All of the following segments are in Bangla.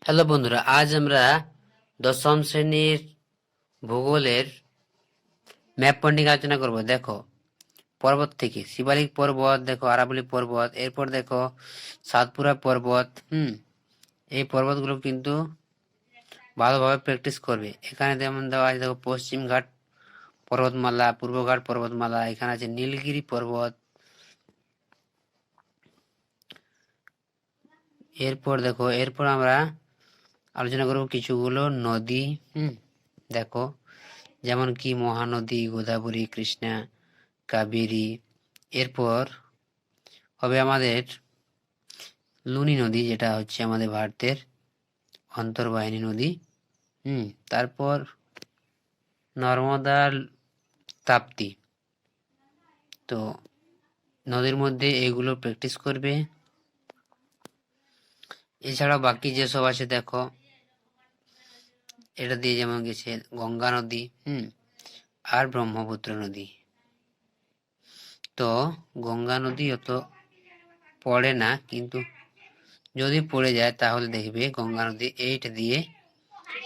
হ্যালো বন্ধুরা, আজ আমরা দশম শ্রেণীর ভূগোলের ম্যাপ পয়েন্টিং আলোচনা করব। দেখো, পর্বত থেকে শিবালিক পর্বত, দেখো আরাবল্লী পর্বত, এরপর দেখো সাতপুরা পর্বত। এই পর্বতগুলো কিন্তু ভালোভাবে প্র্যাকটিস করবে। এখানে যেমন দেওয়া আছে, দেখো পশ্চিম ঘাট পর্বতমালা, পূর্বঘাট পর্বতমালা, এখানে আছে নীলগিরি পর্বত। এরপর আমরা আলোচনা করব কিছুগুলো নদী। দেখো, যেমন কি মহানদী, গোদাবরী, কৃষ্ণা, কাবেরী। এরপর হবে আমাদের লুনি নদী, যেটা হচ্ছে আমাদের ভারতের অন্তর্বাহিনী নদী। তারপর নর্মদা, তাপ্তি। তো নদীর মধ্যে এগুলো প্র্যাকটিস করবে। এছাড়াও বাকি যেসব আছে দেখো, এটা দিয়ে যেমন গেছে গঙ্গা নদী আর ব্রহ্মপুত্র নদী। তো গঙ্গা নদী অত পড়ে না, কিন্তু যদি পড়ে যায় তাহলে দেখবে গঙ্গা নদী এইটা দিয়ে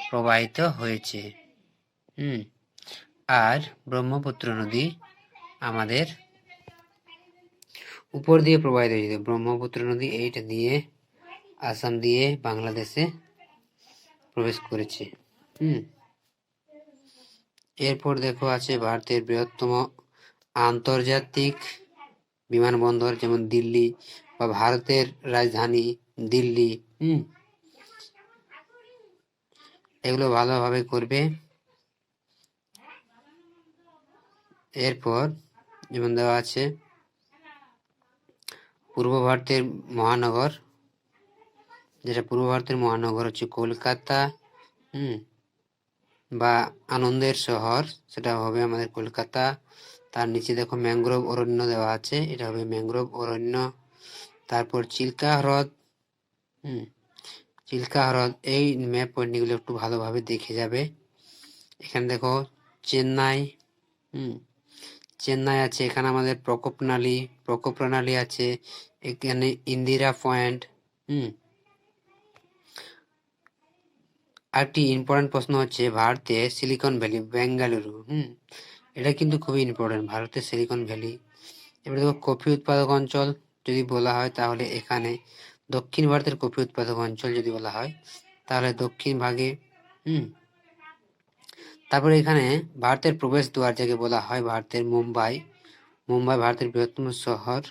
প্রবাহিত হয়েছে। আর ব্রহ্মপুত্র নদী আমাদের উপর দিয়ে প্রবাহিত হয়েছে। ব্রহ্মপুত্র নদী এইটা দিয়ে আসাম দিয়ে বাংলাদেশে প্রবেশ করেছে। এরপর দেখো আছে ভারতের বৃহত্তম আন্তর্জাতিক বিমানবন্দর, যেমন দিল্লি, বা ভারতের রাজধানী দিল্লি। এগুলো ভালোভাবে করবে। এরপর যেমন দেওয়া আছে পূর্ব ভারতের মহানগর, যেটা পূর্ব ভারতের মহানগর হচ্ছে কলকাতা, বা আনন্দের শহর, সেটা হবে আমাদের কলকাতা। তার নিচে দেখো ম্যানগ্রোভ অরণ্য দেওয়া আছে, এটা হবে ম্যানগ্রোভ অরণ্য। তারপর চিল্কা হ্রদ। চিল্কা হ্রদ, এই ম্যাপ পয়েন্টগুলো একটু ভালোভাবে দেখে যাবে। এখানে দেখো চেন্নাই, চেন্নাই আছে, এখানে আমাদের প্রকোপনালী আছে, এখানে ইন্দিরা পয়েন্ট। আরেকটি ইম্পর্টেন্ট প্রশ্ন হচ্ছে ভারতে সিলিকন ভ্যালি, বেঙ্গালুরু। এটা কিন্তু খুবই ইম্পর্টেন্ট, ভারতের সিলিকন ভ্যালি। এবার দেখো কফি উৎপাদক অঞ্চল যদি বলা হয়, তাহলে এখানে দক্ষিণ ভারতের কফি উৎপাদক অঞ্চল যদি বলা হয়, তাহলে দক্ষিণ ভাগে। তারপরে এখানে ভারতের প্রবেশ দ্বার যাকে বলা হয়, ভারতের মুম্বাই ভারতের বৃহত্তম শহর।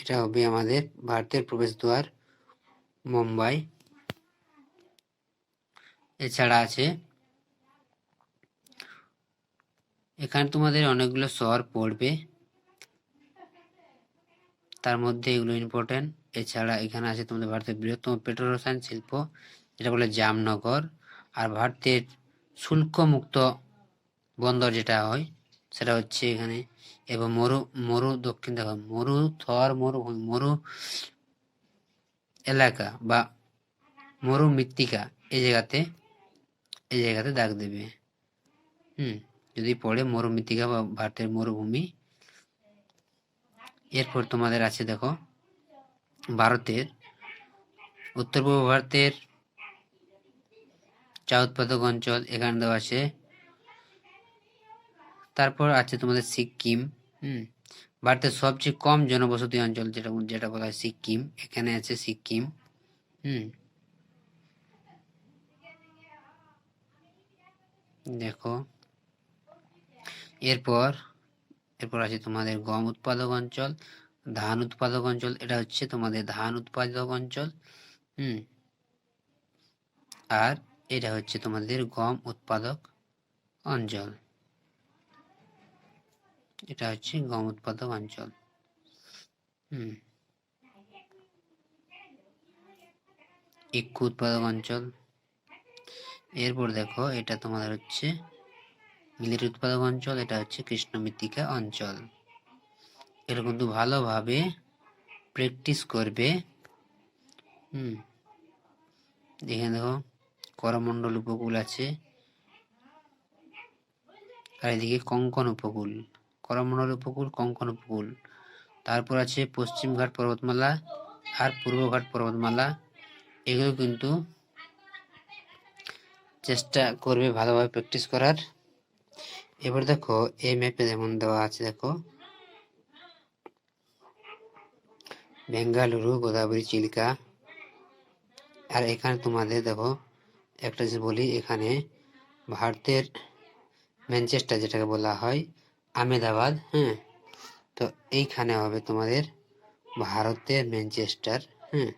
এটা হবে আমাদের ভারতের প্রবেশ দ্বার মুম্বাই। এছাড়া আছে এখানে তোমাদের অনেকগুলো শহর পড়বে, তার মধ্যে এগুলো ইম্পর্টেন্ট। এছাড়া এখানে আছে তোমাদের ভারতের বৃহত্তম পেট্রোরসায়ন শিল্প, যেটা বলে জামনগর। আর ভারতের শুল্ক মুক্ত বন্দর যেটা হয়, সেটা হচ্ছে এখানে। এবং মরু দক্ষিণ দেখো মরু এলাকা বা মরু মৃত্তিকা, এই জায়গাতে দাগ দেবে। যদি পড়ে মরু মৃত্তিকা বা ভারতের মরুভূমি। এরপর তোমাদের আছে দেখো ভারতের উত্তর পূর্ব ভারতের চা উৎপাদক অঞ্চল, এখানে দেওয়া আছে। তারপর আছে তোমাদের সিকিম। ভারতের সবচেয়ে কম জনবসতি অঞ্চল যেটা বলা হয় সিকিম, এখানে আছে সিকিম। দেখো, এরপর আছে তোমাদের গম উৎপাদক অঞ্চল, ধান উৎপাদক অঞ্চল, এটা হচ্ছে তোমাদের ধান উৎপাদক অঞ্চল। আর এটা হচ্ছে তোমাদের গম উৎপাদক অঞ্চল, এটা হচ্ছে গম উৎপাদক অঞ্চল। ইক্ষু উৎপাদক অঞ্চল। এরপর দেখো এটা তোমাদের হচ্ছে মিলিটারি উৎপাদক অঞ্চল, এটা হচ্ছে কৃষ্ণ মৃত্তিকা অঞ্চল। এটা কিন্তু ভালোভাবে প্র্যাকটিস করবে। এখানে দেখো করমণ্ডল উপকূল আছে, আর এদিকে কঙ্কন উপকূল, করমণ্ডল উপকূল, কঙ্কন উপকূল। তারপর আছে পশ্চিমঘাট পর্বতমালা, আর পূর্বঘাট পর্বতমালা, এগুলো কিন্তু চেষ্টা করবে ভালোভাবে প্র্যাকটিস করার। এবার দেখো এই ম্যাপে যেমন দেওয়া আছে, দেখো বেঙ্গালুরু, গোদাবরী, চিল্কা। আর এখানে তোমাদের দেখো একটা জিনিস বলি, এখানে ভারতের ম্যানচেস্টার যেটাকে বলা হয় আহমেদাবাদ, হ্যাঁ, তো এইখানে হবে তোমাদের ভারতের ম্যানচেস্টার, হ্যাঁ,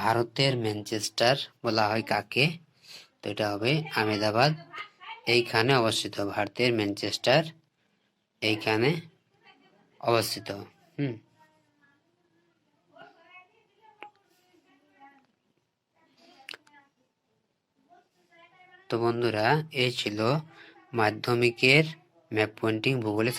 ভারতের ম্যানচেস্টার বলা হয় কাকে, তো এটা হবে আহমেদাবাদ, এইখানে অবস্থিত ভারতের ম্যানচেস্টার, এইখানে অবস্থিত। হুম, তো বন্ধুরা এই ছিল মাধ্যমিকের ম্যাপ পয়েন্টিং ভূগোলের